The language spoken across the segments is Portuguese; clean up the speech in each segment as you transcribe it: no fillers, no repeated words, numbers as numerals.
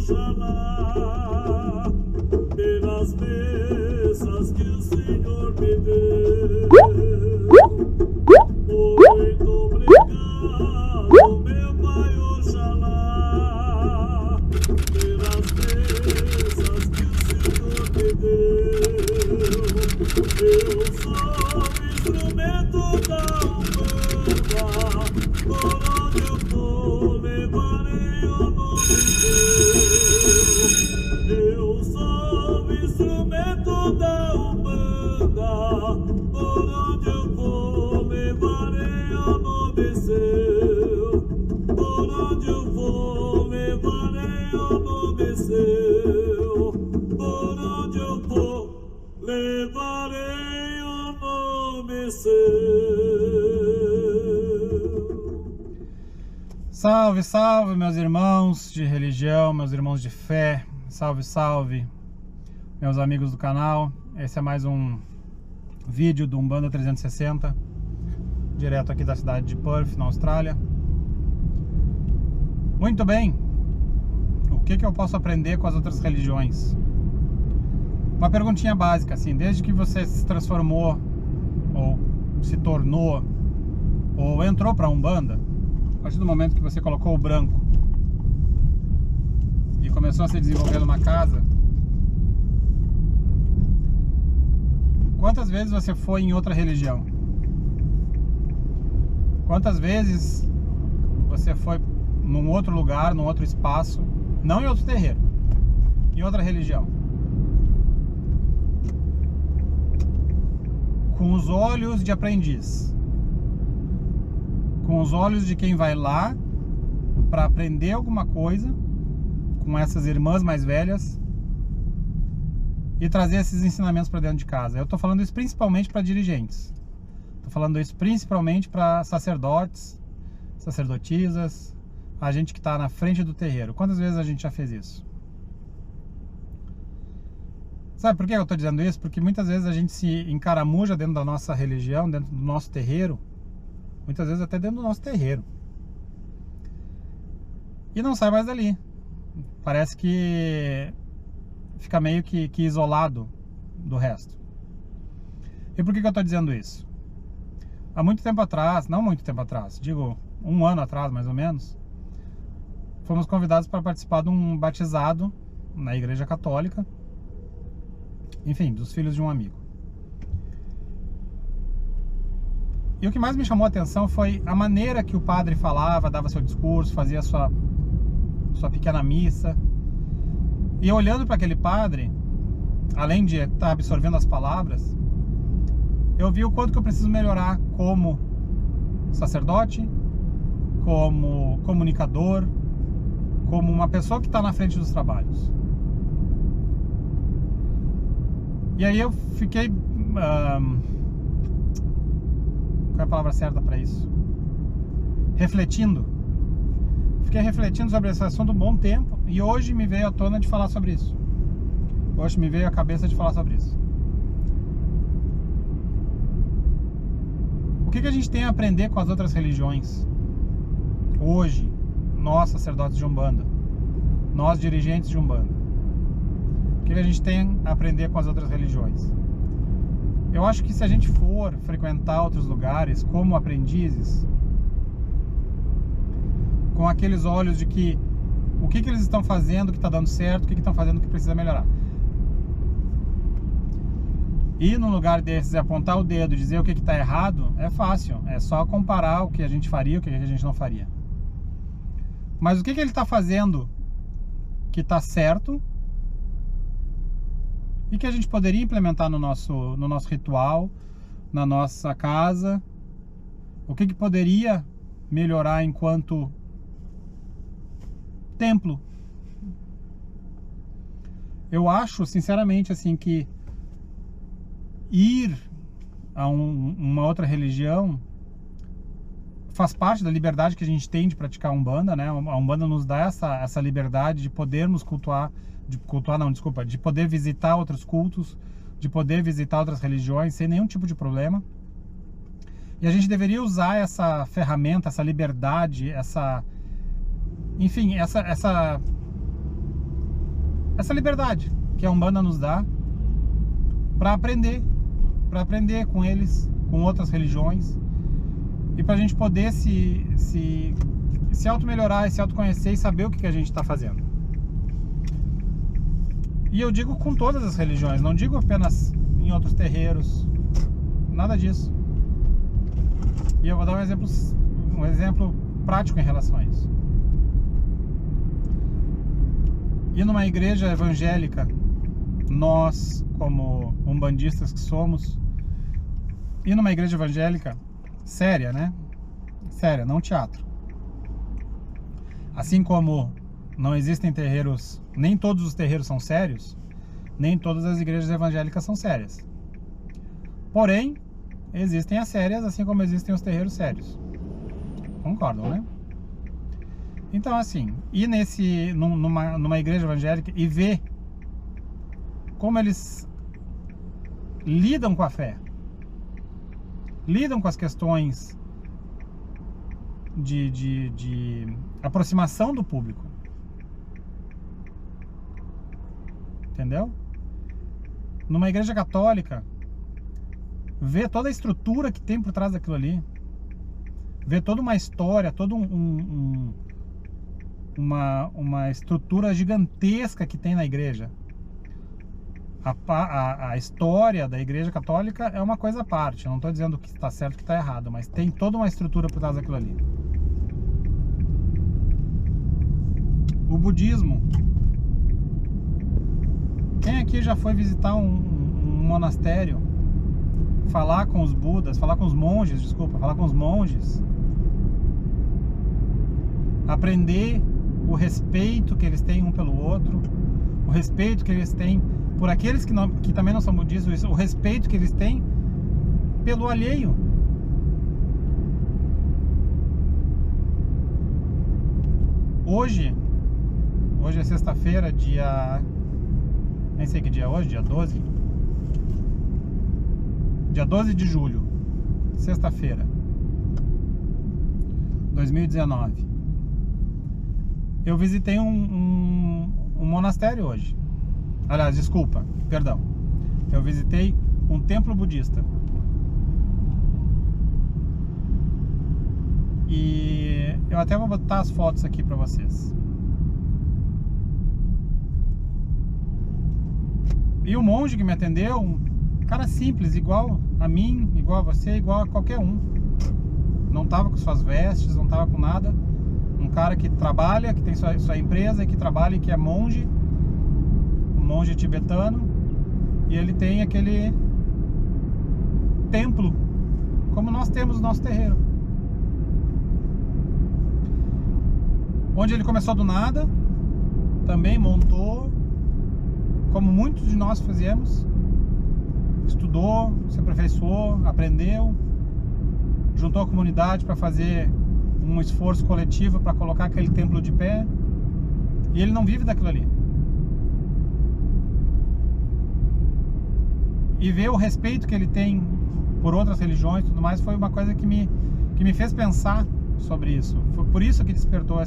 Oxalá, pelas bênçãos que o Senhor me deu. Muito obrigado, meu Pai Oxalá, pelas bênçãos que o Senhor me deu. Eu sou instrumento da Umbanda, por onde eu for levarei o nome teu. Eu sou instrumento da Umbanda, por onde eu for levarei o nome seu. Por onde eu for levarei o nome seu. Por onde eu for levarei o nome seu. Salve, salve, meus irmãos de religião, meus irmãos de fé. Salve, salve, meus amigos do canal. Esse é mais um vídeo do Umbanda 360, direto aqui da cidade de Perth, na Austrália. Muito bem, o que eu posso aprender com as outras religiões? Uma perguntinha básica, assim, desde que você se transformou, ou se tornou, ou entrou para a Umbanda, a partir do momento que você colocou o branco e começou a se desenvolver numa casa, quantas vezes você foi em outra religião? Quantas vezes você foi num outro lugar, num outro espaço, não em outro terreiro, em outra religião? Com os olhos de aprendiz, com os olhos de quem vai lá para aprender alguma coisa com essas irmãs mais velhas e trazer esses ensinamentos para dentro de casa. Eu estou falando isso principalmente para dirigentes, estou falando isso principalmente para sacerdotes, sacerdotisas, a gente que está na frente do terreiro. Quantas vezes a gente já fez isso? Sabe por que eu estou dizendo isso? Porque muitas vezes a gente se encaramuja dentro da nossa religião, dentro do nosso terreiro, muitas vezes até dentro do nosso terreiro, e não sai mais dali. Parece que fica meio que isolado do resto. E por que eu estou dizendo isso? Há muito tempo atrás, não muito tempo atrás, digo um ano atrás mais ou menos, fomos convidados para participar de um batizado na igreja católica, enfim, dos filhos de um amigo. E o que mais me chamou a atenção foi a maneira que o padre falava, dava seu discurso, fazia sua pequena missa. E eu olhando para aquele padre, além de estar absorvendo as palavras, eu vi o quanto que eu preciso melhorar como sacerdote, como comunicador, como uma pessoa que está na frente dos trabalhos. E aí eu fiquei... qual é a palavra certa para isso? Refletindo. Fiquei refletindo sobre esse assunto um bom tempo e hoje me veio à tona de falar sobre isso. Hoje me veio à cabeça de falar sobre isso. O que a gente tem a aprender com as outras religiões? Hoje, nós sacerdotes de Umbanda, nós dirigentes de Umbanda, o que a gente tem a aprender com as outras religiões? Eu acho que se a gente for frequentar outros lugares como aprendizes, com aqueles olhos de que o que eles estão fazendo que está dando certo, o que estão fazendo que precisa melhorar, e no lugar desses apontar o dedo e dizer o que está errado, é fácil, é só comparar o que a gente faria, o que a gente não faria. Mas o que ele está fazendo que está certo e que a gente poderia implementar no nosso ritual, na nossa casa, o que poderia melhorar enquanto templo. Eu acho, sinceramente, assim, que ir a uma outra religião faz parte da liberdade que a gente tem de praticar a Umbanda, né? A Umbanda nos dá essa liberdade de podermos cultuar, de poder visitar outros cultos, de poder visitar outras religiões sem nenhum tipo de problema. E a gente deveria usar essa ferramenta, essa liberdade, enfim, essa essa liberdade que a Umbanda nos dá para aprender com eles, com outras religiões, e para a gente poder se auto-melhorar e se autoconhecer e saber o que a gente está fazendo. E eu digo com todas as religiões, não digo apenas em outros terreiros, nada disso. E eu vou dar um exemplo prático em relação a isso. E numa igreja evangélica, nós, como umbandistas que somos, e numa igreja evangélica séria, né? Séria, não teatro. Assim como não existem terreiros, nem todos os terreiros são sérios, nem todas as igrejas evangélicas são sérias. Porém, existem as sérias, assim como existem os terreiros sérios. Concordam, né? Então, assim, ir numa igreja evangélica e ver como eles lidam com a fé, lidam com as questões de aproximação do público. Entendeu? Numa igreja católica, ver toda a estrutura que tem por trás daquilo ali, ver toda uma história, toda uma estrutura gigantesca que tem na igreja. A história da igreja católica é uma coisa à parte. Eu não estou dizendo que está certo, que está errado, mas tem toda uma estrutura por trás daquilo ali. O budismo. Quem aqui já foi visitar um monastério, falar com os budas, falar com os monges, aprender o respeito que eles têm um pelo outro, o respeito que eles têm por aqueles que também não são budistas, o respeito que eles têm pelo alheio. Hoje é sexta-feira, nem sei que dia é hoje, dia 12. Dia 12 de julho, sexta-feira, 2019. Eu visitei um monastério hoje. Aliás, desculpa, perdão. Eu visitei um templo budista. E eu até vou botar as fotos aqui pra vocês. E o monge que me atendeu, um cara simples, igual a mim, igual a você, igual a qualquer um. Não tava com suas vestes, não tava com nada. Um cara que trabalha, que tem sua empresa, que trabalha e que é monge, um monge tibetano, e ele tem aquele templo, como nós temos no nosso terreiro. Onde ele começou do nada, também montou, como muitos de nós fizemos, estudou, se aperfeiçoou, aprendeu, juntou a comunidade para fazer um esforço coletivo para colocar aquele templo de pé, e ele não vive daquilo ali. E ver o respeito que ele tem por outras religiões e tudo mais foi uma coisa que me fez pensar sobre isso. Foi por isso que despertou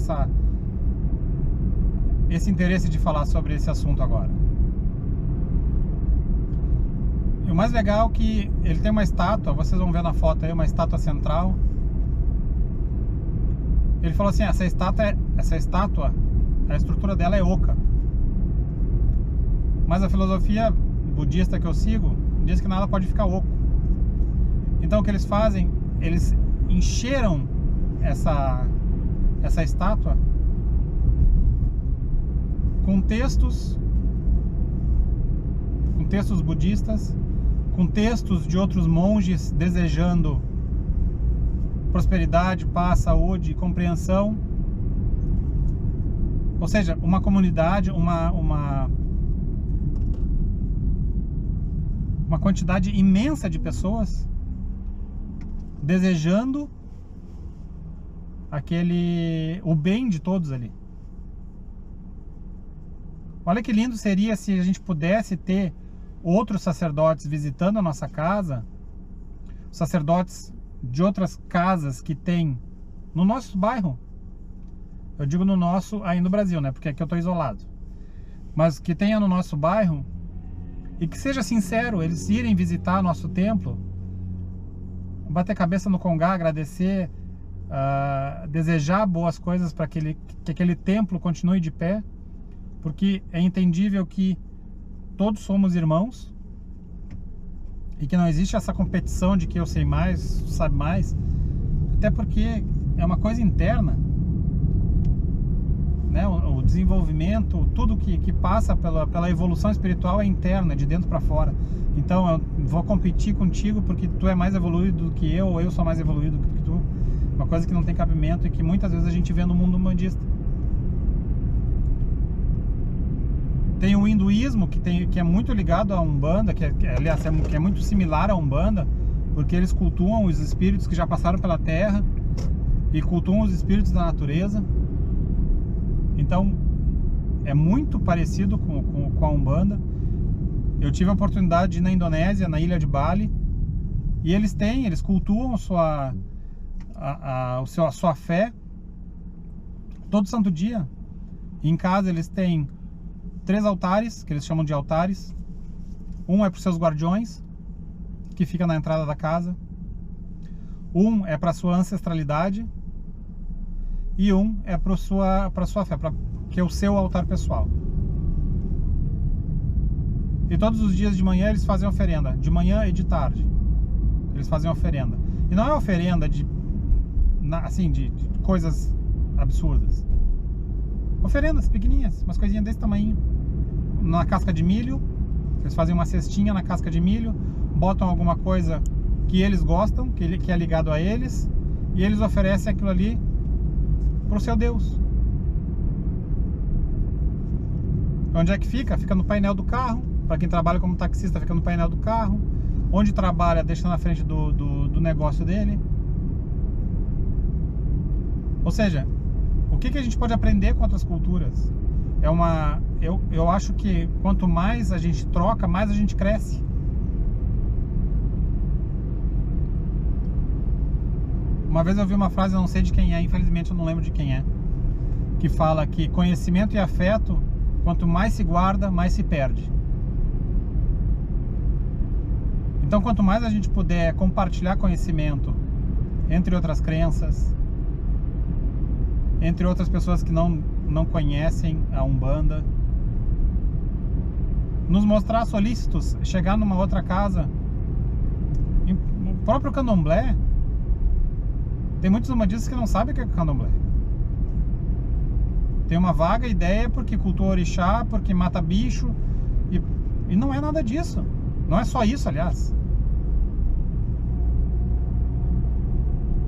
esse interesse de falar sobre esse assunto agora. E o mais legal é que ele tem uma estátua, vocês vão ver na foto aí, uma estátua central. Ele falou assim, essa estátua, a estrutura dela é oca. Mas a filosofia budista que eu sigo diz que nada pode ficar oco. Então o que eles fazem, eles encheram essa estátua com textos budistas, com textos de outros monges desejando prosperidade, paz, saúde, compreensão. Ou seja, uma comunidade, uma quantidade imensa de pessoas desejando o bem de todos ali. Olha que lindo seria se a gente pudesse ter outros sacerdotes visitando a nossa casa, sacerdotes de outras casas que tem no nosso bairro. Eu digo no nosso, aí no Brasil, né? Porque aqui eu tô isolado. mas que tenha no nosso bairro, e que seja sincero, eles irem visitar nosso templo, bater cabeça no congá, agradecer, desejar boas coisas para que aquele templo continue de pé, porque é entendível que todos somos irmãos e que não existe essa competição de que eu sei mais, sabe mais, até porque é uma coisa interna, né? O desenvolvimento, tudo que passa pela evolução espiritual é interna, de dentro para fora. Então eu vou competir contigo porque tu é mais evoluído do que eu, ou eu sou mais evoluído do que tu. Uma coisa que não tem cabimento e que muitas vezes a gente vê no mundo umbandista. Tem o hinduísmo que é muito ligado à Umbanda, aliás, que é muito similar à Umbanda, porque eles cultuam os espíritos que já passaram pela Terra e cultuam os espíritos da natureza. Então é muito parecido com a Umbanda. Eu tive a oportunidade de ir na Indonésia, na ilha de Bali, e eles cultuam a sua fé todo santo dia. Em casa eles têm 3 altares, que eles chamam de altares. Um é para os seus guardiões, que fica na entrada da casa. Um é para a sua ancestralidade. E um é para a sua fé, que é o seu altar pessoal. E todos os dias de manhã eles fazem oferenda, de manhã e de tarde. Eles fazem oferenda. E não é oferenda de coisas absurdas. Oferendas pequenininhas, umas coisinhas desse tamanho. Na casca de milho, eles fazem uma cestinha na casca de milho, botam alguma coisa que eles gostam, que é ligado a eles, e eles oferecem aquilo ali para o seu Deus. Onde é que fica? Fica no painel do carro. Para quem trabalha como taxista, fica no painel do carro. Onde trabalha, deixa na frente do negócio dele. Ou seja, o que a gente pode aprender com outras culturas? Eu acho que quanto mais a gente troca, mais a gente cresce. Uma vez eu vi uma frase, eu não sei de quem é, infelizmente eu não lembro de quem é, que fala que conhecimento e afeto, quanto mais se guarda, mais se perde. Então quanto mais a gente puder compartilhar conhecimento entre outras crenças, entre outras pessoas que não conhecem a Umbanda, nos mostrar solícitos, chegar numa outra casa. O próprio Candomblé, tem muitos umbandistas que não sabem o que é Candomblé. Tem uma vaga ideia porque cultua orixá, porque mata bicho, e não é nada disso. Não é só isso, aliás.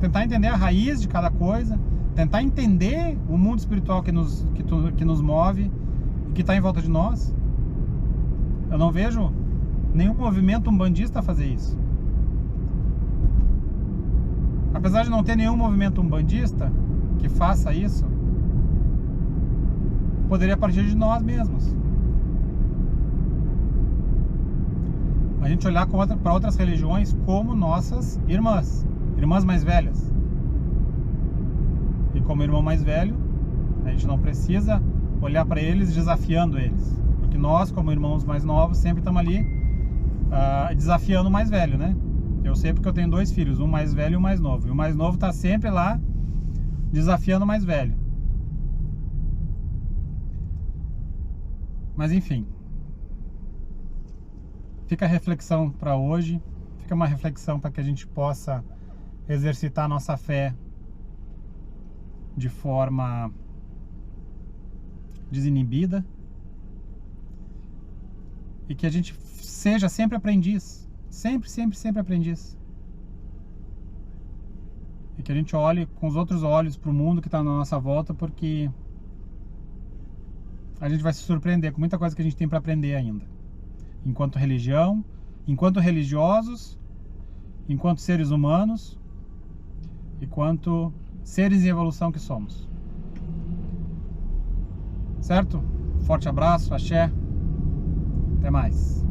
Tentar entender a raiz de cada coisa, tentar entender o mundo espiritual que nos move e que está em volta de nós. Eu não vejo nenhum movimento umbandista fazer isso. Apesar de não ter nenhum movimento umbandista que faça isso, poderia partir de nós mesmos. A gente olhar para outras religiões como nossas irmãs mais velhas. E como irmão mais velho, a gente não precisa olhar para eles desafiando eles, porque nós, como irmãos mais novos, sempre estamos ali desafiando o mais velho, né? Eu sei porque eu tenho 2 filhos, um mais velho e um mais novo. E o mais novo está sempre lá desafiando o mais velho. Mas enfim, fica a reflexão para hoje, fica uma reflexão para que a gente possa exercitar a nossa fé de forma desinibida e que a gente seja sempre aprendiz, sempre aprendiz, e que a gente olhe com os outros olhos para o mundo que está na nossa volta, porque a gente vai se surpreender com muita coisa que a gente tem para aprender ainda, enquanto religião, enquanto religiosos, enquanto seres humanos, enquanto seres em evolução que somos. Certo? Forte abraço, axé. Até mais.